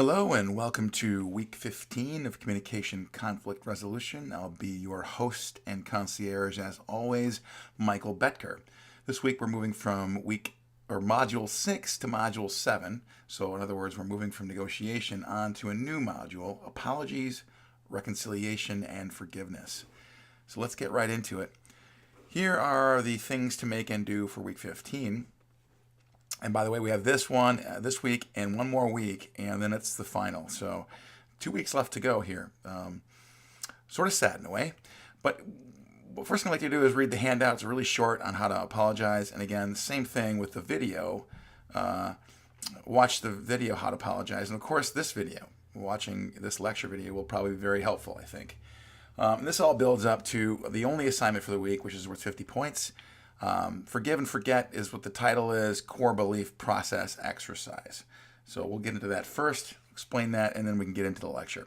Hello and welcome to week 15 of Communication Conflict Resolution. I'll be your host and concierge as always, Michael Betker. This week we're moving from module 6 to module 7. So in other words, we're moving from negotiation on to a new module, apologies, reconciliation, and forgiveness. So let's get right into it. Here are the things to make and do for week 15. And by the way, we have this one this week and one more week, and then it's the final. So 2 weeks left to go here. Sort of sad in a way. But first thing I'd like to do is read the handout. It's really short on how to apologize. And again, same thing with the video. Watch the video, how to apologize. And of course, this video, watching this lecture video will probably be very helpful, I think. This all builds up to the only assignment for the week, which is worth 50 points. Forgive and forget is what the title is, core belief process exercise. So we'll get into that first, explain that, and then we can get into the lecture.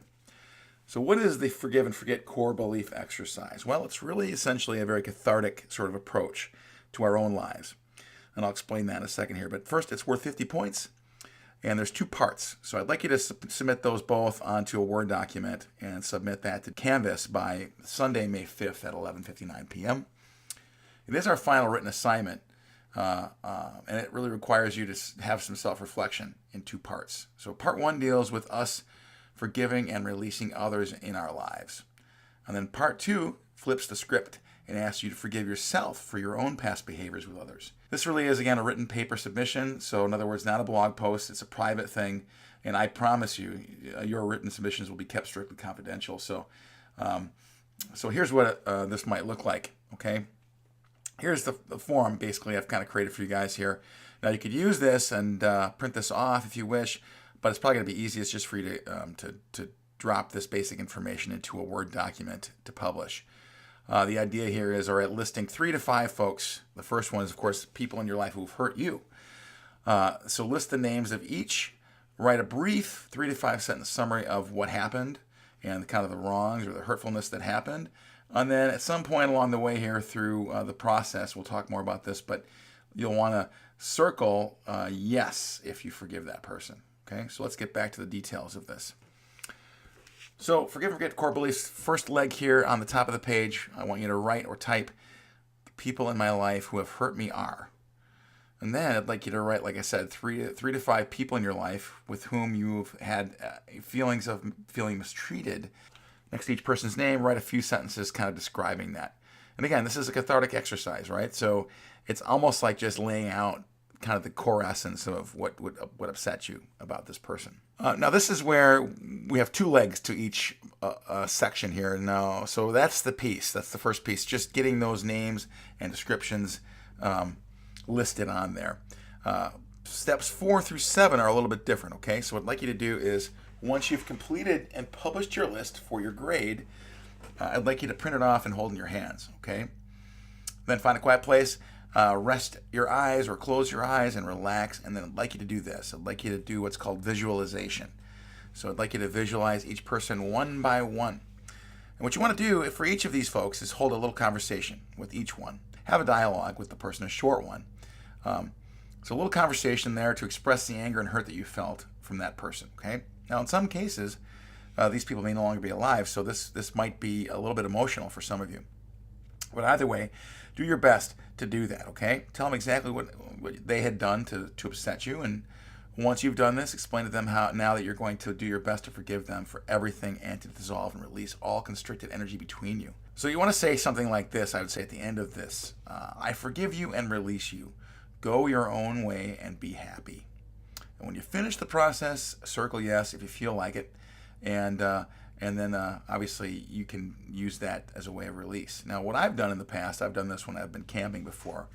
So what is the forgive and forget core belief exercise? Well, it's really essentially a very cathartic sort of approach to our own lives. And I'll explain that in a second here. But first, it's worth 50 points, and there's 2 parts. So I'd like you to submit those both onto a Word document and submit that to Canvas by Sunday, May 5th at 11:59 p.m. It is our final written assignment, and it really requires you to have some self-reflection in 2 parts. So part 1 deals with us forgiving and releasing others in our lives. And then part 2 flips the script and asks you to forgive yourself for your own past behaviors with others. This really is, again, a written paper submission. So in other words, not a blog post. It's a private thing. And I promise you, your written submissions will be kept strictly confidential. So here's what this might look like, okay? Here's the form, basically, I've kind of created for you guys here. Now, you could use this and print this off if you wish, but it's probably going to be easiest just for you to drop this basic information into a Word document to publish. The idea here is, listing 3 to 5 folks. The first one is, of course, people in your life who've hurt you. So list the names of each, write a brief 3 to 5 sentence summary of what happened and kind of the wrongs or the hurtfulness that happened. And then at some point along the way here through the process, we'll talk more about this, but you'll want to circle yes if you forgive that person. Okay, so let's get back to the details of this. So forgive and forget core beliefs. First leg here on the top of the page, I want you to write or type, the people in my life who have hurt me are. And then I'd like you to write, like I said, 3 to 5 people in your life with whom you've had feelings of feeling mistreated. Next to each person's name, write a few sentences kind of describing that. And again, this is a cathartic exercise, right? So it's almost like just laying out kind of the core essence of what upset you about this person. Now, this is where we have 2 legs to each section here. Now, so that's the piece. That's the first piece, just getting those names and descriptions listed on there. Steps 4 through 7 are a little bit different, okay? So what I'd like you to do is, once you've completed and published your list for your grade, I'd like you to print it off and hold in your hands, okay? Then find a quiet place, rest your eyes or close your eyes and relax, and then I'd like you to do this. I'd like you to do what's called visualization. So I'd like you to visualize each person one by one. And what you want to do for each of these folks is hold a little conversation with each one. Have a dialogue with the person, a short one. So a little conversation there to express the anger and hurt that you felt from that person, okay? Now, in some cases, these people may no longer be alive, so this might be a little bit emotional for some of you. But either way, do your best to do that, okay? Tell them exactly what they had done to upset you, and once you've done this, explain to them how now that you're going to do your best to forgive them for everything and to dissolve and release all constricted energy between you. So you want to say something like this, I would say at the end of this. I forgive you and release you. Go your own way and be happy. And when you finish the process, circle yes if you feel like it, and then obviously you can use that as a way of release. Now, what I've done in the past, I've done this when I've been camping before,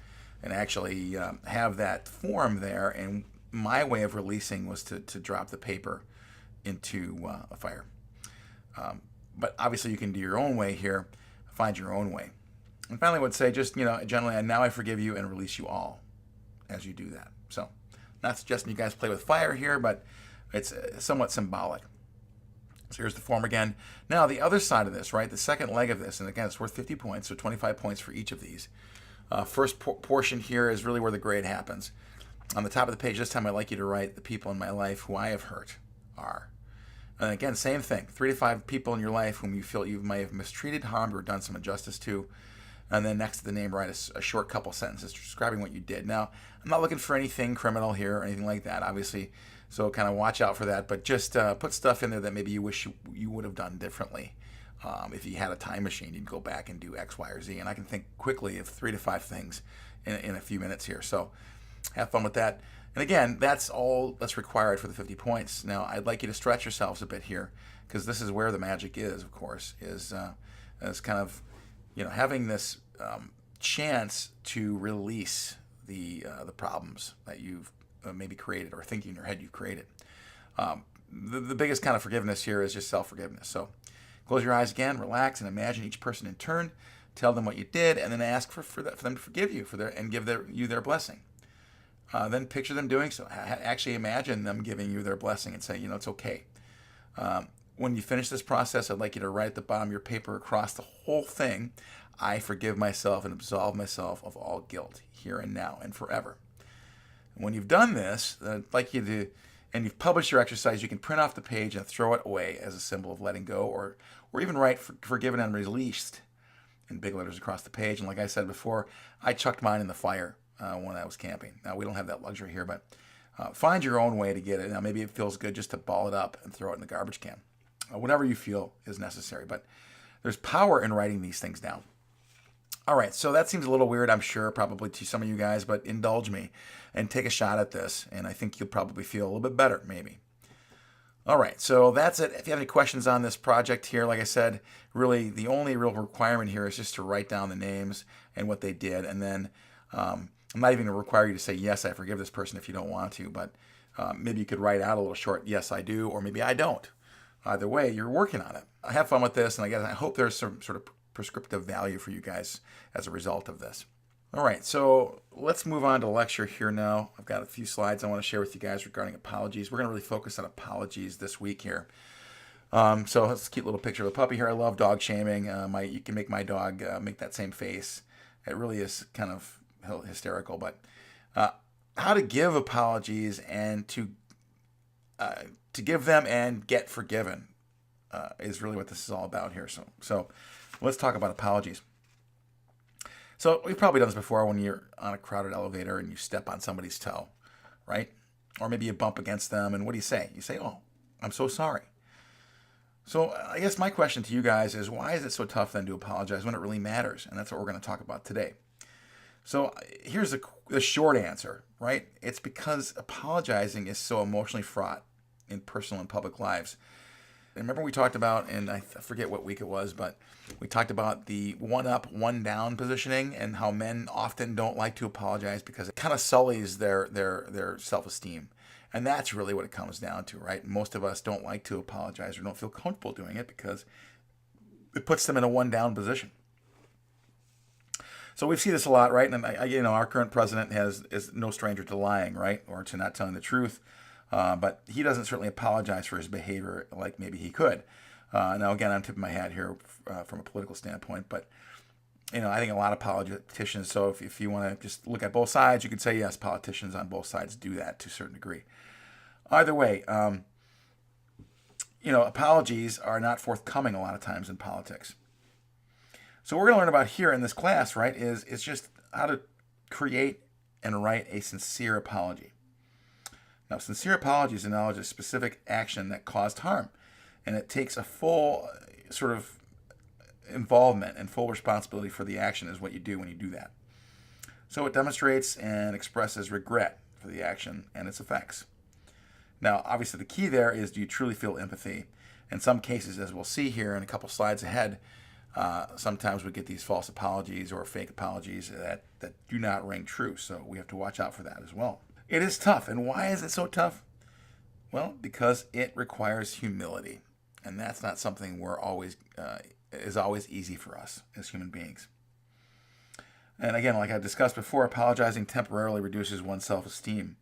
and actually have that form there. And my way of releasing was to drop the paper into a fire. But obviously, you can do your own way here. Find your own way. And finally, I would say just generally, now I forgive you and release you all as you do that. So. Not suggesting you guys play with fire here, but it's somewhat symbolic. So here's the form again. Now, the other side of this, right, the second leg of this, and again, it's worth 50 points, so 25 points for each of these. First portion here is really where the grade happens. On the top of the page this time, I'd like you to write the people in my life who I have hurt. are. And again, same thing. 3 to 5 people in your life whom you feel you may have mistreated, harmed, or done some injustice to. And then next to the name, write a short couple sentences describing what you did. Now, I'm not looking for anything criminal here or anything like that, obviously. So kind of watch out for that. But just put stuff in there that maybe you wish you would have done differently. If you had a time machine, you'd go back and do X, Y, or Z. And I can think quickly of 3 to 5 things in a few minutes here. So have fun with that. And again, that's all that's required for the 50 points. Now, I'd like you to stretch yourselves a bit here, because this is where the magic is, of course, is kind of, having this chance to release the problems that you've maybe created or thinking in your head you've created. The biggest kind of forgiveness here is just self-forgiveness. So close your eyes again, relax, and imagine each person in turn. Tell them what you did, and then ask for them to forgive you and give you their blessing. Then picture them doing so. Actually imagine them giving you their blessing and say, it's okay. When you finish this process, I'd like you to write at the bottom of your paper across the whole thing, I forgive myself and absolve myself of all guilt, here and now and forever. And when you've done this, I'd like you to, and you've published your exercise, you can print off the page and throw it away as a symbol of letting go, or even write forgiven and released in big letters across the page. And like I said before, I chucked mine in the fire when I was camping. Now, we don't have that luxury here, but find your own way to get it. Now, maybe it feels good just to ball it up and throw it in the garbage can. Whatever you feel is necessary, but there's power in writing these things down. All right, so that seems a little weird, I'm sure, probably to some of you guys, but indulge me and take a shot at this, and I think you'll probably feel a little bit better, maybe. All right, so that's it. If you have any questions on this project here, like I said, really the only real requirement here is just to write down the names and what they did, and then I'm not even going to require you to say, yes, I forgive this person if you don't want to, but maybe you could write out a little short, yes, I do, or maybe I don't. Either way, you're working on it. Have fun with this, and I hope there's some sort of prescriptive value for you guys as a result of this. All right, so let's move on to the lecture here now. I've got a few slides I want to share with you guys regarding apologies. We're going to really focus on apologies this week here. So let's a cute little picture of a puppy here. I love dog shaming. You can make my dog make that same face. It really is kind of hysterical. But how to give apologies and to give them and get forgiven is really what this is all about here. So let's talk about apologies. So we've probably done this before when you're on a crowded elevator and you step on somebody's toe, right? Or maybe you bump against them, and what do you say? You say, oh, I'm so sorry. So I guess my question to you guys is, why is it so tough then to apologize when it really matters? And that's what we're going to talk about today. So here's the short answer, right? It's because apologizing is so emotionally fraught in personal and public lives. And remember we talked about, and I forget what week it was, but we talked about the one up, one down positioning and how men often don't like to apologize because it kind of sullies their self-esteem. And that's really what it comes down to, right? Most of us don't like to apologize or don't feel comfortable doing it because it puts them in a one down position. So we see this a lot, right? And our current president is no stranger to lying, right? Or to not telling the truth. But he doesn't certainly apologize for his behavior like maybe he could. Now, again, I'm tipping my hat here from a political standpoint, but I think a lot of politicians, so if you want to just look at both sides, you could say, yes, politicians on both sides do that to a certain degree. Either way, apologies are not forthcoming a lot of times in politics. So what we're going to learn about here in this class, right, is just how to create and write a sincere apology. Now, sincere apology is a knowledge of specific action that caused harm, and it takes a full sort of involvement and full responsibility for the action is what you do when you do that. So it demonstrates and expresses regret for the action and its effects. Now, obviously, the key there is, do you truly feel empathy? In some cases, as we'll see here in a couple slides ahead, sometimes we get these false apologies or fake apologies that do not ring true, so we have to watch out for that as well. It is tough. And why is it so tough? Well, because it requires humility. And that's not something is always easy for us as human beings. And again, like I discussed before, apologizing temporarily reduces one's self-esteem.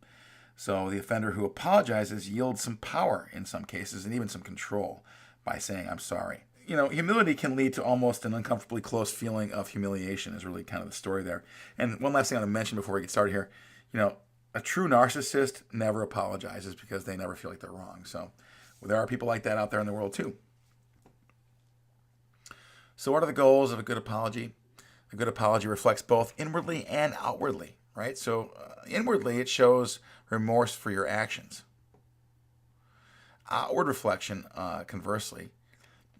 So the offender who apologizes yields some power in some cases and even some control by saying, I'm sorry. Humility can lead to almost an uncomfortably close feeling of humiliation is really kind of the story there. And one last thing I want to mention before we get started here, a true narcissist never apologizes because they never feel like they're wrong. So Well, there are people like that out there in the world too. So what are the goals of a good apology? A good apology reflects both inwardly and outwardly, right? So inwardly, it shows remorse for your actions. Outward reflection, conversely,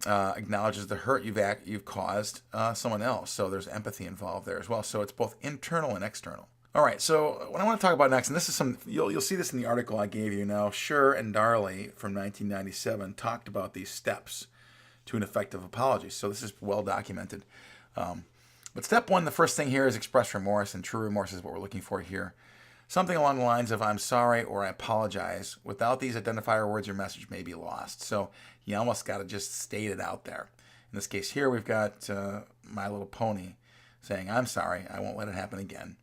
acknowledges the hurt you've caused someone else. So there's empathy involved there as well. So it's both internal and external. All right. So what I want to talk about next, and this is some you'll see this in the article I gave you. Now, Schur and Darley from 1997 talked about these steps to an effective apology. So this is well documented. But step one, the first thing here is express remorse, and true remorse is what we're looking for here. Something along the lines of "I'm sorry" or "I apologize." Without these identifier words, your message may be lost. So you almost got to just state it out there. In this case here, we've got My Little Pony saying, "I'm sorry, I won't let it happen again,"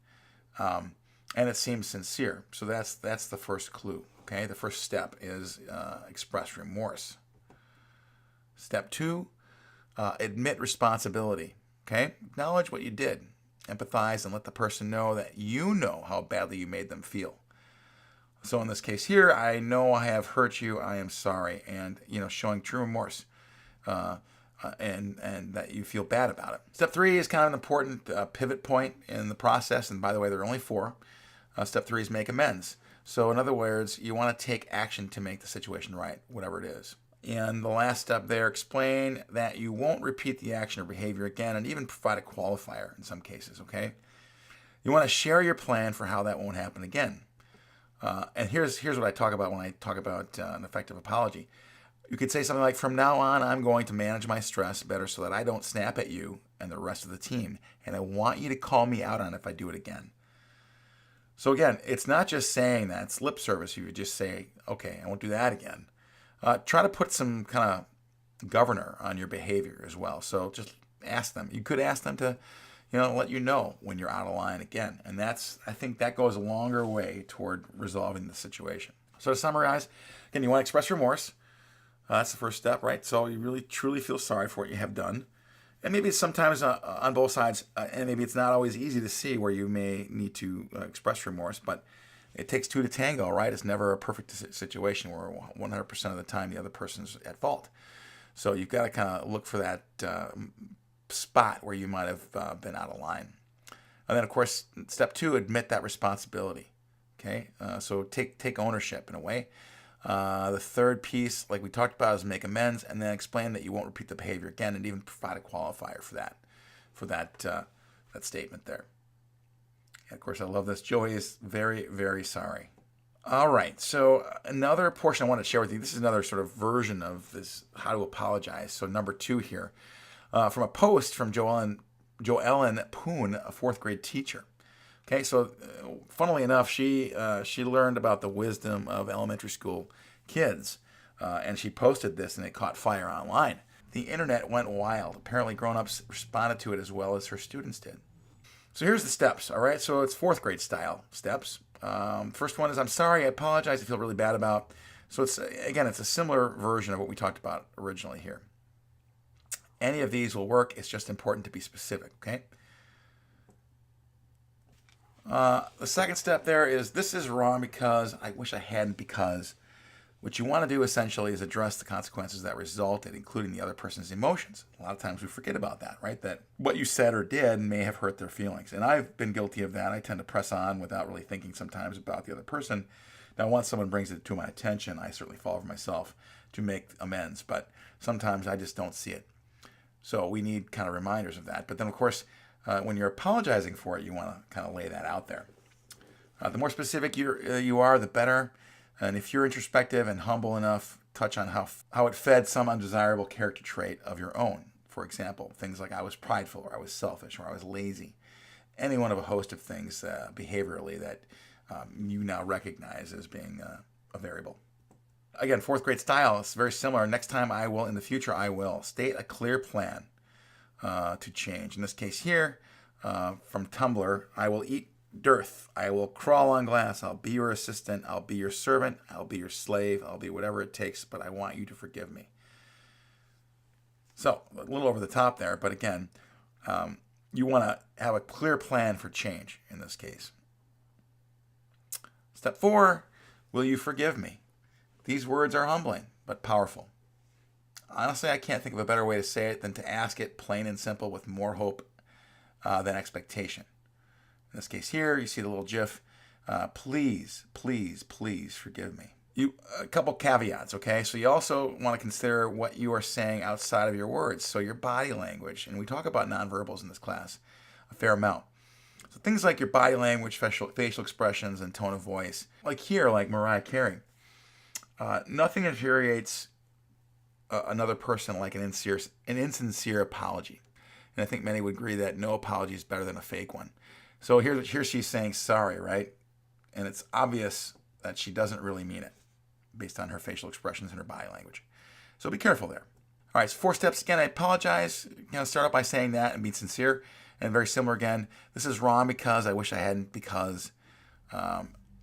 and it seems sincere. So that's the first clue. Okay, the first step is express remorse. Step two, admit responsibility. Okay, acknowledge what you did. Empathize and let the person know that you know how badly you made them feel. So in this case here, I know I have hurt you. I am sorry, and showing true remorse, and that you feel bad about it. Step three is kind of an important pivot point in the process. And by the way, there are only four. Step three is make amends. So in other words, you want to take action to make the situation right, whatever it is. And the last step there, explain that you won't repeat the action or behavior again, and even provide a qualifier in some cases, okay? You want to share your plan for how that won't happen again. And here's what I talk about when I talk about an effective apology. You could say something like, from now on, I'm going to manage my stress better so that I don't snap at you and the rest of the team. And I want you to call me out on it if I do it again. So again, it's not just saying that. It's lip service. You would just say, okay, I won't do that again. Try to put some kind of governor on your behavior as well. So just ask them. You could ask them to, let you know when you're out of line again. And I think that goes a longer way toward resolving the situation. So to summarize, again, you want to express remorse. That's the first step, right? So you really, truly feel sorry for what you have done. And maybe it's sometimes on both sides, and maybe it's not always easy to see where you may need to express remorse, but it takes two to tango, right? It's never a perfect situation where 100% of the time the other person's at fault. So you've got to kind of look for that spot where you might have been out of line. And then, of course, step two, admit that responsibility. Okay, so take ownership in a way. The third piece, like we talked about, is make amends, and then explain that you won't repeat the behavior again, and even provide a qualifier for that statement there. And of course, I love this. Joey is very, very sorry. All right, so another portion I want to share with you. This is another sort of version of this how to apologize. So number two here, from a post from Joellen Poon, a fourth grade teacher. Okay, so funnily enough, she learned about the wisdom of elementary school kids, and she posted this, and it caught fire online. The internet went wild. Apparently, grown-ups responded to it as well as her students did. So here's the steps, all right? So it's fourth grade style steps. First one is, I'm sorry, I apologize, I feel really bad about. So it's a similar version of what we talked about originally here. Any of these will work. It's just important to be specific, okay? The second step there is, this is wrong because I wish I hadn't, because what you want to do essentially is address the consequences that resulted, including the other person's emotions. A lot of times we forget about that, right? That what you said or did may have hurt their feelings. And I've been guilty of that. I tend to press on without really thinking sometimes about the other person. Now, once someone brings it to my attention, I certainly fall for myself to make amends, but sometimes I just don't see it. So we need kind of reminders of that. But then, of course, when you're apologizing for it, you want to kind of lay that out there. The more specific you are, the better. And if you're introspective and humble enough, touch on how it fed some undesirable character trait of your own. For example, things like I was prideful, or I was selfish, or I was lazy. Any one of a host of things behaviorally that you now recognize as being a variable. Again, fourth grade style is very similar. Next time I will, in the future I will. State a clear plan to change. In this case here, from Tumblr, I will eat dearth. I will crawl on glass. I'll be your assistant. I'll be your servant. I'll be your slave. I'll be whatever it takes, but I want you to forgive me. So, a little over the top there, but again, you want to have a clear plan for change in this case. Step 4, will you forgive me? These words are humbling. but powerful. Honestly, I can't think of a better way to say it than to ask it plain and simple with more hope than expectation. In this case here, you see the little GIF. Please, please, please forgive me. A couple caveats, okay? So you also want to consider what you are saying outside of your words. So your body language, and we talk about nonverbals in this class a fair amount. So things like your body language, facial expressions, and tone of voice. Like here, like Mariah Carey. Nothing infuriates another person like an insincere apology. And I think many would agree that no apology is better than a fake one. So here she's saying sorry, right? And it's obvious that she doesn't really mean it based on her facial expressions and her body language. So be careful there. All right, so 4 steps again. I apologize. Start out by saying that and be sincere. And very similar again. This is wrong because I wish I hadn't because.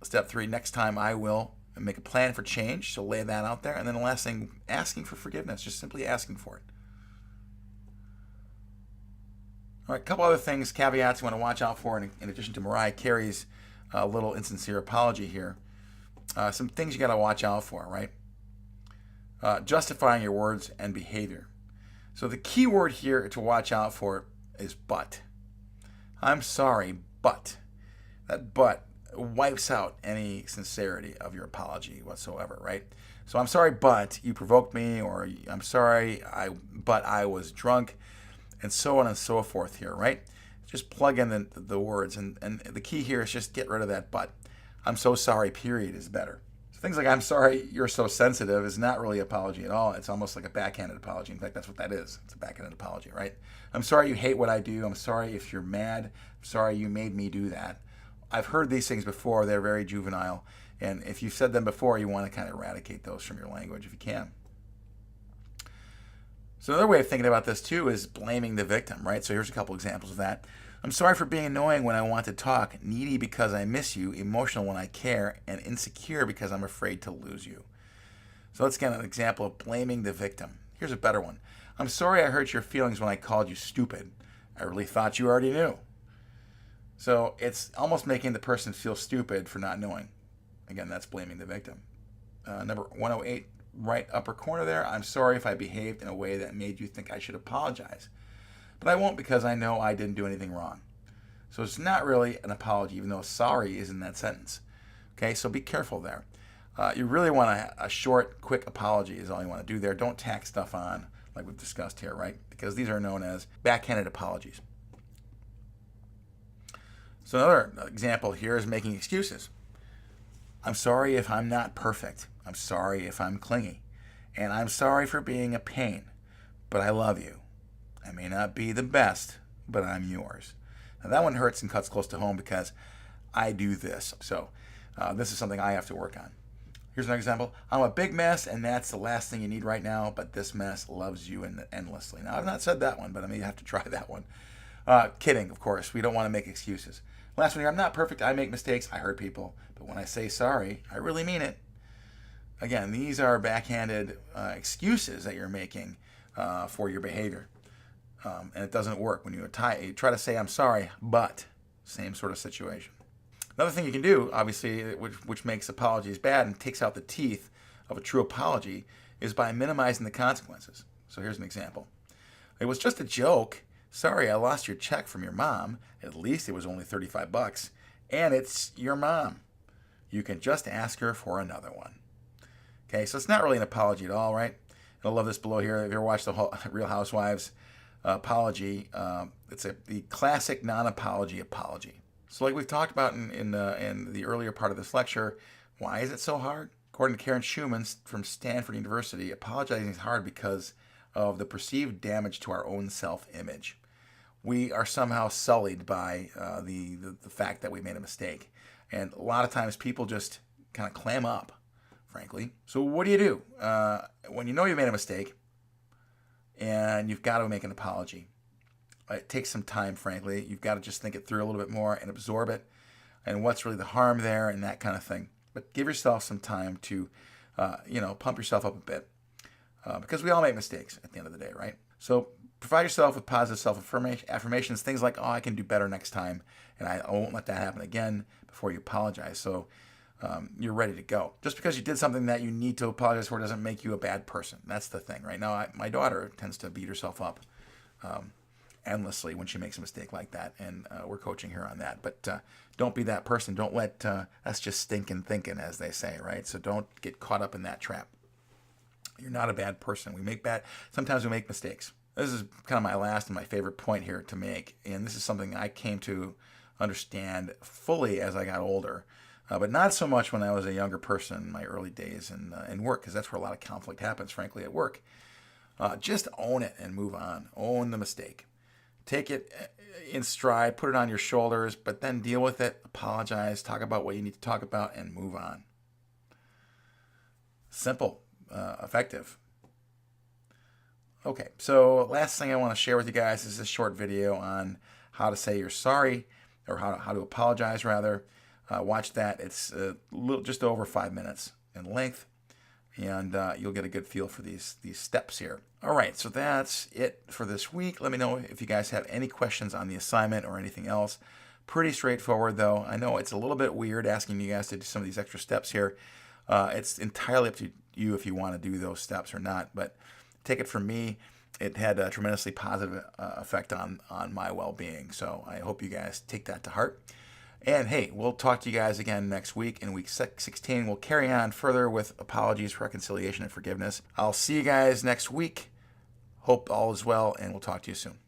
Step 3, next time I will make a plan for change. So lay that out there. And then the last thing, asking for forgiveness. Just simply asking for it. All right, a couple other things, caveats you want to watch out for in addition to Mariah Carey's little insincere apology here. Some things you got to watch out for, right? Justifying your words and behavior. So the key word here to watch out for is but. I'm sorry, but. That but wipes out any sincerity of your apology whatsoever, right? So I'm sorry, but you provoked me, or I'm sorry, but I was drunk, and so on and so forth here, right? Just plug in the words, and the key here is just get rid of that but. I'm so sorry, period, is better. So things like I'm sorry you're so sensitive is not really apology at all. It's almost like a backhanded apology. In fact, that's what that is. It's a backhanded apology, right? I'm sorry you hate what I do. I'm sorry if you're mad. I'm sorry you made me do that. I've heard these things before. They're very juvenile. And if you've said them before, you want to kind of eradicate those from your language if you can. So another way of thinking about this too is blaming the victim, right? So here's a couple examples of that. I'm sorry for being annoying when I want to talk, needy because I miss you, emotional when I care, and insecure because I'm afraid to lose you. So let's get an example of blaming the victim. Here's a better one. I'm sorry I hurt your feelings when I called you stupid. I really thought you already knew. So it's almost making the person feel stupid for not knowing. Again, that's blaming the victim. Number 108, right upper corner there. I'm sorry if I behaved in a way that made you think I should apologize. But I won't because I know I didn't do anything wrong. So it's not really an apology, even though sorry is in that sentence. Okay, so be careful there. You really want a short, quick apology is all you want to do there. Don't tack stuff on like we've discussed here, right? Because these are known as backhanded apologies. So another example here is making excuses. I'm sorry if I'm not perfect. I'm sorry if I'm clingy. And I'm sorry for being a pain. But I love you. I may not be the best, but I'm yours. Now that one hurts and cuts close to home because I do this. So this is something I have to work on. Here's an example. I'm a big mess, and that's the last thing you need right now, but this mess loves you endlessly. Now, I've not said that one, but I may have to try that one. Kidding, of course. We don't want to make excuses. Last one here. I'm not perfect. I make mistakes. I hurt people. But when I say sorry, I really mean it. Again, these are backhanded excuses that you're making for your behavior. And it doesn't work when you try to say I'm sorry, but same sort of situation. Another thing you can do, obviously, which makes apologies bad and takes out the teeth of a true apology, is by minimizing the consequences. So here's an example. It was just a joke. Sorry, I lost your check from your mom. At least it was only $35, and it's your mom. You can just ask her for another one. Okay, so it's not really an apology at all, right? And I love this below here. If you ever watched the Real Housewives apology, it's the classic non-apology apology. So like we've talked about in the earlier part of this lecture, why is it so hard? According to Karen Schumann from Stanford University, apologizing is hard because of the perceived damage to our own self-image. We are somehow sullied by the fact that we made a mistake. And a lot of times people just kind of clam up, frankly. So what do? When you know you made a mistake and you've got to make an apology? It takes some time, frankly. You've got to just think it through a little bit more and absorb it and what's really the harm there and that kind of thing. But give yourself some time to, pump yourself up a bit because we all make mistakes at the end of the day, right? So provide yourself with positive self-affirmations, things like, I can do better next time, and I won't let that happen again before you apologize. So you're ready to go. Just because you did something that you need to apologize for doesn't make you a bad person. That's the thing. Right now, my daughter tends to beat herself up endlessly when she makes a mistake like that, and we're coaching her on that. But don't be that person. Don't let that's just stinking thinking, as they say, right? So don't get caught up in that trap. You're not a bad person. Sometimes we make mistakes. This is kind of my last and my favorite point here to make, and this is something I came to understand fully as I got older, but not so much when I was a younger person in my early days in work, because that's where a lot of conflict happens, frankly, at work. Just own it and move on. Own the mistake. Take it in stride, put it on your shoulders, but then deal with it, apologize, talk about what you need to talk about, and move on. Simple, effective. Okay, so last thing I want to share with you guys is this short video on how to say you're sorry, or how to apologize, rather. Watch that. It's just over 5 minutes in length, and you'll get a good feel for these steps here. All right, so that's it for this week. Let me know if you guys have any questions on the assignment or anything else. Pretty straightforward, though. I know it's a little bit weird asking you guys to do some of these extra steps here. It's entirely up to you if you want to do those steps or not, but take it from me, it had a tremendously positive effect on my well-being. So I hope you guys take that to heart. And hey, we'll talk to you guys again next week. In week 16, we'll carry on further with apologies, reconciliation, and forgiveness. I'll see you guys next week. Hope all is well, and we'll talk to you soon.